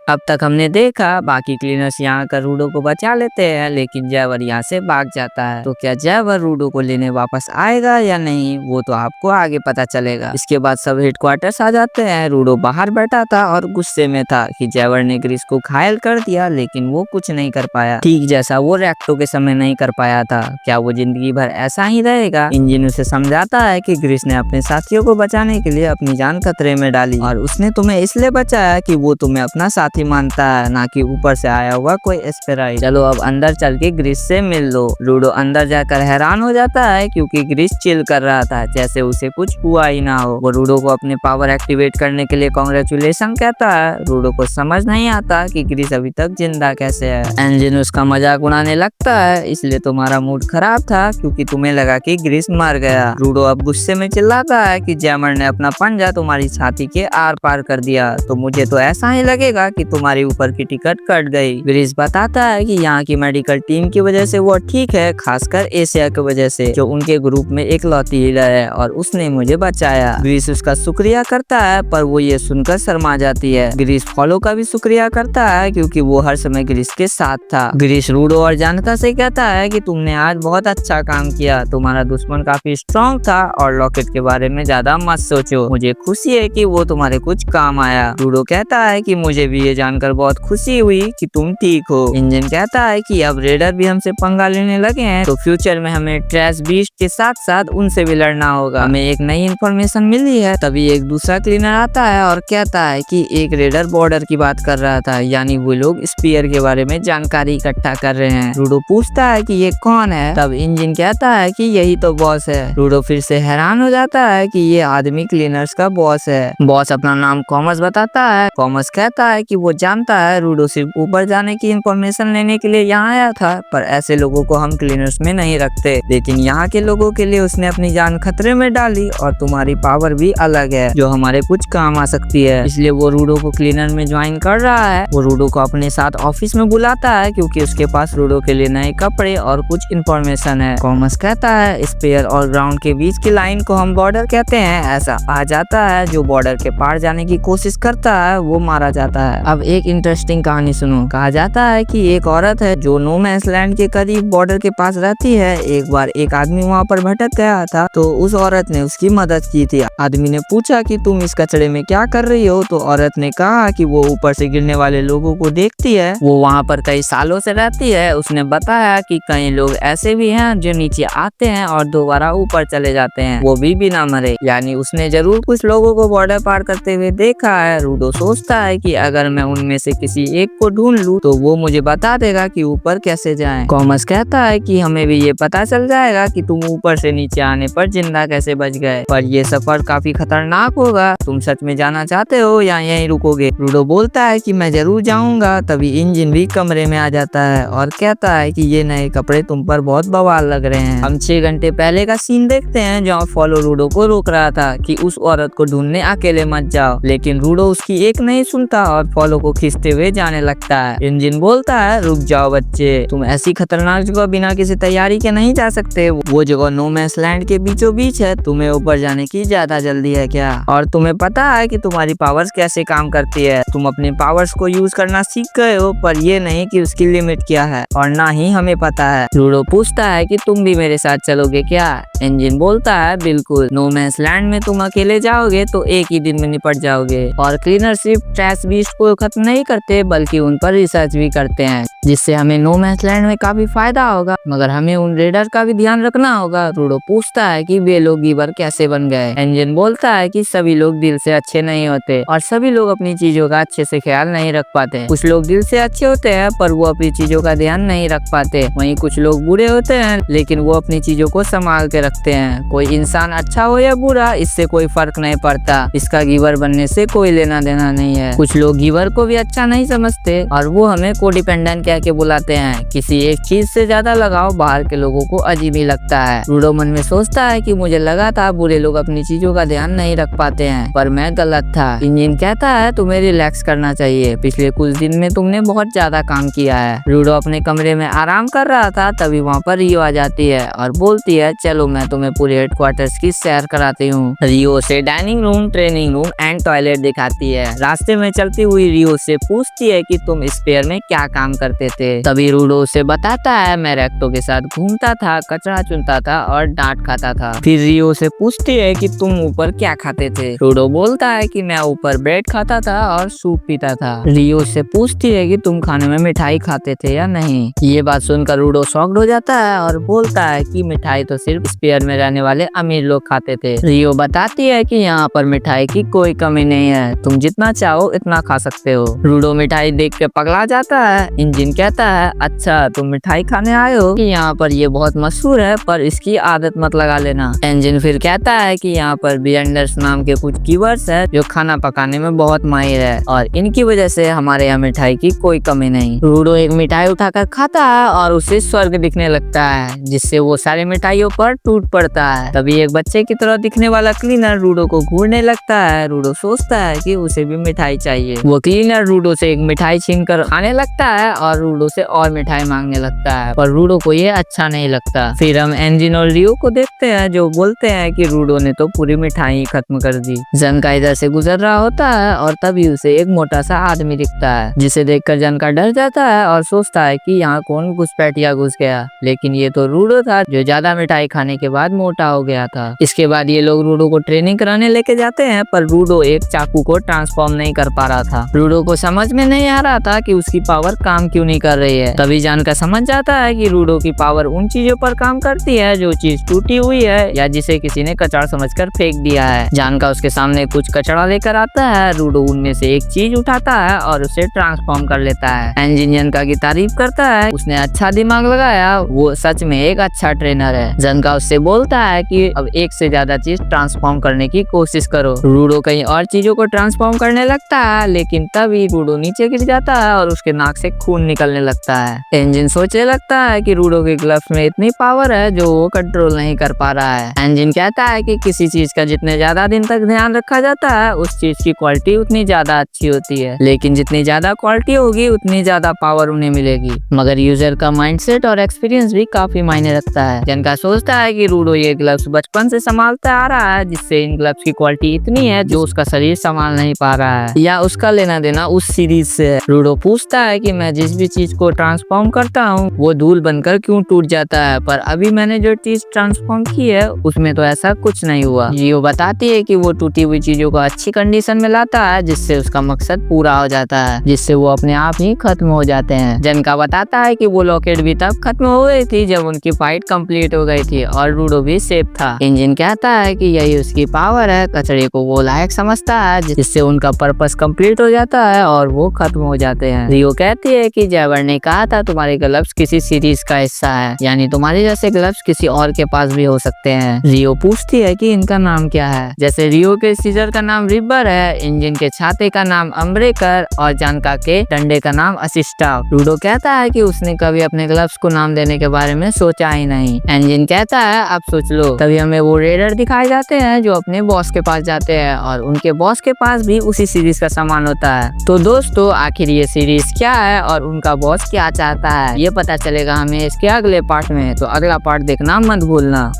अब तक हमने देखा बाकी क्लीनर्स यहाँ कर रूडो को बचा लेते हैं, लेकिन जैवर यहाँ से भाग जाता है। तो क्या जैवर रूडो को लेने वापस आएगा या नहीं, वो तो आपको आगे पता चलेगा। इसके बाद सब हेडक्वार्टर्स आ जाते हैं। रूडो बाहर बैठा था और गुस्से में था कि जैवर ने ग्रिस को घायल कर दिया, लेकिन वो कुछ नहीं कर पाया, ठीक जैसा वो रेक्टो के समय नहीं कर पाया था। क्या वो जिंदगी भर ऐसा ही रहेगा? इंजन उसे समझाता है कि ग्रिस ने अपने साथियों को बचाने के लिए अपनी जान खतरे में डाली और उसने तुम्हें इसलिए बचाया कि वो तुम्हें अपना साथी मानता है, ना कि ऊपर से आया हुआ कोई एस्पेराइड। चलो अब अंदर चल के ग्रिस से मिल लो। रूडो अंदर जाकर हैरान हो जाता है क्योंकि ग्रिस चिल कर रहा था जैसे उसे कुछ हुआ ही ना हो। वो रूडो को अपने पावर एक्टिवेट करने के लिए कांग्रेचुलेशन कहता है। रूडो को समझ नहीं आता कि ग्रिस अभी तक जिंदा कैसे है। एंजिन उसका मजाक उड़ाने लगता है, इसलिए तुम्हारा मूड खराब था क्योंकि तुम्हें लगा कि ग्रिस मर गया। रूडो अब गुस्से में चिल्लाता है कि जैमर ने अपना पंजा तुम्हारी छाती के आर पार कर दिया, तो मुझे तो ऐसा ही लगेगा कि तुम्हारी ऊपर की टिकट कट गई। ग्रिस बताता है कि यहाँ की मेडिकल टीम की वजह से वो ठीक है, खासकर एशिया की वजह से, जो उनके ग्रुप में इकलौती हीलर है और उसने मुझे बचाया। ग्रिस उसका शुक्रिया करता है पर वो ये सुनकर शर्मा जाती है। ग्रिस फॉलो का भी शुक्रिया करता है क्योंकि वो हर समय ग्रिस के साथ था। ग्रिस रूडो और जानका से कहता है कि तुमने आज बहुत अच्छा काम किया, तुम्हारा दुश्मन काफी स्ट्रॉन्ग था और लॉकेट के बारे में ज्यादा मत सोचो, मुझे खुशी है कि वो तुम्हारे कुछ काम आया। रूडो कहता है कि मुझे भी ये जानकर बहुत खुशी हुई कि तुम ठीक हो। इंजन कहता है कि अब रेडर भी हमसे पंगा लेने लगे हैं, तो फ्यूचर में हमें ट्रैश बीस्ट के साथ साथ उनसे भी लड़ना होगा। हमें एक नई इन्फॉर्मेशन मिली है। तभी एक दूसरा क्लीनर आता है और कहता है कि एक रेडर बॉर्डर की बात कर रहा था, यानी वो लोग स्पीयर के बारे में जानकारी इकट्ठा कर रहे हैं। रूडो पूछता है कि ये कौन है? तब इंजन कहता है कि यही तो बॉस है। रूडो फिर से हैरान हो जाता है कि ये आदमी क्लीनर्स का बॉस है। बॉस अपना नाम कॉमर्स बताता है। कॉमर्स कहता है कि वो जानता है रूडो सिर्फ ऊपर जाने की इंफॉर्मेशन लेने के लिए यहाँ आया था, पर ऐसे लोगों को हम क्लीनर्स में नहीं रखते, लेकिन यहाँ के लोगों के लिए उसने अपनी जान खतरे में डाली और तुम्हारी पावर भी अलग है जो हमारे कुछ काम आ सकती है, इसलिए वो रूडो को क्लीनर में ज्वाइन कर रहा है। वो रूडो को अपने साथ ऑफिस में बुलाता है क्योंकि उसके पास रूडो के लिए नए कपड़े और कुछ इंफॉर्मेशन है। कॉमर्स कहता है स्पेयर और ग्राउंड के बीच की लाइन को हम बॉर्डर कहते हैं। ऐसा आ जाता है जो बॉर्डर के पार जाने की कोशिश करता है वो मारा जाता है। अब एक इंटरेस्टिंग कहानी सुनो। कहा जाता है कि एक औरत है जो नो मैंस लैंड के करीब बॉर्डर के पास रहती है। एक बार एक आदमी वहाँ पर भटक गया था, तो उस औरत ने उसकी मदद की थी। आदमी ने पूछा कि तुम इस कचरे में क्या कर रही हो? तो औरत ने कहा कि वो ऊपर से गिरने वाले लोगों को देखती है, वो वहाँ पर कई सालों से रहती है। उसने बताया कि कई लोग ऐसे भी हैं जो नीचे आते हैं और दोबारा ऊपर चले जाते हैं, वो भी बिना मरे, यानी उसने जरूर कुछ लोगों को बॉर्डर पार करते हुए देखा है। रूडो सोचता है कि अगर मैं उनमें से किसी एक को ढूंढ लूं तो वो मुझे बता देगा कि ऊपर कैसे जाएं। कॉमर्स कहता है कि हमें भी ये पता चल जाएगा कि तुम ऊपर से नीचे आने पर जिंदा कैसे बच गए, पर ये सफर काफी खतरनाक होगा। तुम सच में जाना चाहते हो या यहीं रुकोगे? रूडो बोलता है कि मैं जरूर जाऊंगा। तभी इंजन भी कमरे में आ जाता है और कहता है कि ये नए कपड़े तुम पर बहुत बवाल लग रहे हैं। हम 6 घंटे पहले का सीन देखते हैं जहाँ फॉलो रूडो को रोक रहा था कि उस औरत को ढूंढने अकेले मत जाओ, लेकिन रूडो उसकी एक नहीं सुनता और फॉलो को खींचते हुए जाने लगता है। इंजन बोलता है रुक जाओ बच्चे, तुम ऐसी खतरनाक जगह बिना किसी तैयारी के नहीं जा सकते। वो जगह नो मैंस लैंड के बीचों बीच है, तुम्हें ऊपर जाने की ज्यादा जल्दी है क्या? और तुम्हें पता है कि तुम्हारी पावर्स कैसे काम करती है? तुम अपने पावर्स को यूज करना सीख गए हो, पर ये नहीं कि उसकी लिमिट क्या है, और ना ही हमें पता है। रूडो पूछता है कि तुम भी मेरे साथ चलोगे क्या? इंजन बोलता है बिल्कुल, नो मैंस लैंड में तुम अकेले जाओगे तो एक ही दिन में निपट जाओगे। और क्लीनर सिर्फ ट्रैश बीस्ट को खत्म नहीं करते बल्कि उन पर रिसर्च भी करते हैं, जिससे हमें नो मैंस लैंड में काफी फायदा होगा, मगर हमें उन रेडर का भी ध्यान रखना होगा। रूडो पूछता है कि वे लोग गिवर कैसे बन गए? इंजन बोलता है कि सभी लोग दिल से अच्छे नहीं होते और सभी लोग अपनी चीजों का अच्छे से ख्याल नहीं रख पाते। कुछ लोग दिल से अच्छे होते हैं पर वो अपनी चीजों का ध्यान नहीं रख पाते। वहीं कुछ लोग बुरे होते हैं लेकिन वो अपनी चीजों को संभाल के रखते हैं। कोई इंसान अच्छा हो या बुरा इससे कोई फर्क नहीं पड़ता, इसका गिवर बनने से कोई लेना देना नहीं है। कुछ लोग गिवर को भी अच्छा नहीं समझते और वो हमें कोडिपेंडेंट कह के बुलाते हैं। किसी एक चीज से ज्यादा लगाव बाहर के लोगों को अजीब ही लगता है। रूडो मन में सोचता है कि मुझे लगा था बुरे लोग अपनी चीजों का ध्यान नहीं रख पाते हैं, पर मैं गलत था। इंजन कहता है तुम्हें रिलैक्स करना चाहिए, पिछले कुछ दिन में तुमने बहुत ज्यादा काम किया है। रूडो अपने कमरे में आराम कर रहा था, तभी वहाँ पर रियो आ जाती है और बोलती है चलो मैं तुम्हें पूरे हेडक्वार्टर्स की सैर कराती हूँ। रियो से dining room, training room and toilet दिखाती है। रास्ते में चलती हुई रियो से पूछती है कि तुम स्पेयर में क्या काम करते थे। तभी रूडो उसे बताता है मैं रेक्टो के साथ घूमता था, कचरा चुनता था और डांट खाता था। फिर रियो से पूछती है कि तुम ऊपर क्या खाते थे। रूडो बोलता है कि मैं ऊपर ब्रेड खाता था और सूप पीता था। रियो से पूछती है कि तुम खाने में मिठाई खाते थे या नहीं। ये बात सुनकर रूडो शॉक्ड हो जाता है और बोलता है कि मिठाई तो सिर्फ स्पेयर में रहने वाले अमीर लोग खाते थे। रियो बताती है कि यहाँ पर मिठाई की कोई कमी नहीं है, तुम जितना चाहो इतना खा सकते हो। रूडो मिठाई देख के पगला जाता है। इंजन कहता है अच्छा तुम मिठाई खाने आए हो, कि यहाँ पर ये बहुत मशहूर है पर इसकी आदत मत लगा लेना। इंजन फिर कहता है कि यहाँ पर बियंडर्स नाम के कुछ कीवर्ड्स है जो खाना पकाने में बहुत माहिर है और इनकी वजह से हमारे यहाँ मिठाई की कोई कमी नहीं। रूडो एक मिठाई उठाकर खाता है और उसे स्वर्ग दिखने लगता है, जिससे वो सारी मिठाइयों पर टूट पड़ता है। तभी एक बच्चे की तरह दिखने वाला क्लीनर रूडो को घूरने लगता है। रूडो सोचता है कि उसे भी मिठाई चाहिए। वो क्लीनर रूडो से एक मिठाई छीन कर खाने लगता है और रूडो से और मिठाई मांगने लगता है, पर रूडो को ये अच्छा नहीं लगता। फिर हम एंजिन और रियो को देखते हैं जो बोलते हैं कि रूडो ने तो पूरी मिठाई खत्म कर दी। जन का इधर से गुजर रहा होता है और तभी उसे एक मोटा सा आदमी दिखता है, जिसे देखकर जन का डर जाता है और सोचता है कि यहाँ कौन घुसपैठिया घुस गया, लेकिन ये तो रूडो था जो ज्यादा मिठाई खाने के बाद मोटा हो गया था। इसके बाद ये लोग रूडो को ट्रेनिंग कराने लेके जाते हैं, पर रूडो एक चाकू को ट्रांसफॉर्म नहीं कर पा रहा था। रूडो को समझ में नहीं आ रहा था कि उसकी पावर काम क्यों नहीं कर रही है। तभी जान का समझ जाता है कि रूडो की पावर उन चीजों पर काम करती है जो चीज टूटी हुई है या जिसे किसी ने कचरा समझकर फेंक दिया है। जान का उसके सामने कुछ कचरा लेकर आता है। रूडो उनमें से एक चीज उठाता है और उसे ट्रांसफॉर्म कर लेता है। इंजन जनका की तारीफ करता है, उसने अच्छा दिमाग लगाया, वो सच में एक अच्छा ट्रेनर है। जनका उससे बोलता है कि अब एक से ज्यादा चीज ट्रांसफॉर्म करने की कोशिश करो। रूडो कई और चीजों को ट्रांसफॉर्म करने लगता है, लेकिन तभी रूडो नीचे गिर जाता है और उसके नाक से खून निकलने लगता है। इंजन सोचने लगता है कि रूडो के ग्लव्स में इतनी पावर है जो वो कंट्रोल नहीं कर पा रहा है। इंजन कहता है कि किसी चीज का जितने ज्यादा दिन तक ध्यान रखा जाता है उस चीज की क्वालिटी उतनी ज्यादा अच्छी होती है, लेकिन जितनी ज्यादा क्वालिटी होगी उतनी ज्यादा पावर उन्हें मिलेगी। मगर यूजर का माइंडसेट और एक्सपीरियंस भी काफी मायने रखता है। जनका सोचता है कि रूडो ये ग्लव्स बचपन से संभालता आ रहा है, जिससे इन ग्लव्स की क्वालिटी इतनी है जो उसका शरीर संभाल नहीं पा रहा है, या उसका लेना देना उस सीरीज से है। रूडो पूछता है कि मैं जिस भी चीज को ट्रांसफॉर्म करता हूँ वो धूल बनकर क्यों टूट जाता है, पर अभी मैंने जो चीज ट्रांसफॉर्म की है उसमें तो ऐसा कुछ नहीं हुआ। रियो बताती है कि वो टूटी हुई चीजों को अच्छी कंडीशन में लाता है, जिससे उसका मकसद पूरा हो जाता है, जिससे वो अपने आप ही खत्म हो जाते हैं। जनका बताता है कि वो लॉकेट भी तब खत्म हो गई थी जब उनकी फाइट कंप्लीट हो गई थी और रूडो भी सेफ था। इंजन कहता है कि यही उसकी पावर है, कचरे को वो लायक समझता है, जिससे उनका पर्पस कंप्लीट हो जाता है और वो खत्म हो जाते हैं। रियो कहती है कि जैवर ने कहा था तुम्हारे ग्लव्स किसी सीरीज का हिस्सा है, यानी तुम्हारे जैसे ग्लव्स किसी और के पास भी हो सकते हैं। रियो पूछती है कि इनका नाम क्या है। जैसे रियो के सीजर का नाम रिबर है, इंजन के छाते का नाम अम्ब्रेकर और जानका के डंडे का नाम असिस्टा। रूडो कहता है कि उसने कभी अपने ग्लव्स को नाम देने के बारे में सोचा ही नहीं। इंजन कहता है अब सोच लो। तभी हमें वो रेडर दिखाए जाते हैं जो अपने बॉस के पास जाते हैं और उनके बॉस के पास भी उसी सीरीज का सामान होता है। तो दोस्तों आखिर ये सीरीज क्या है और उनका बॉस क्या चाहता है, ये पता चलेगा हमें इसके अगले पार्ट में, तो अगला पार्ट देखना मत भूलना।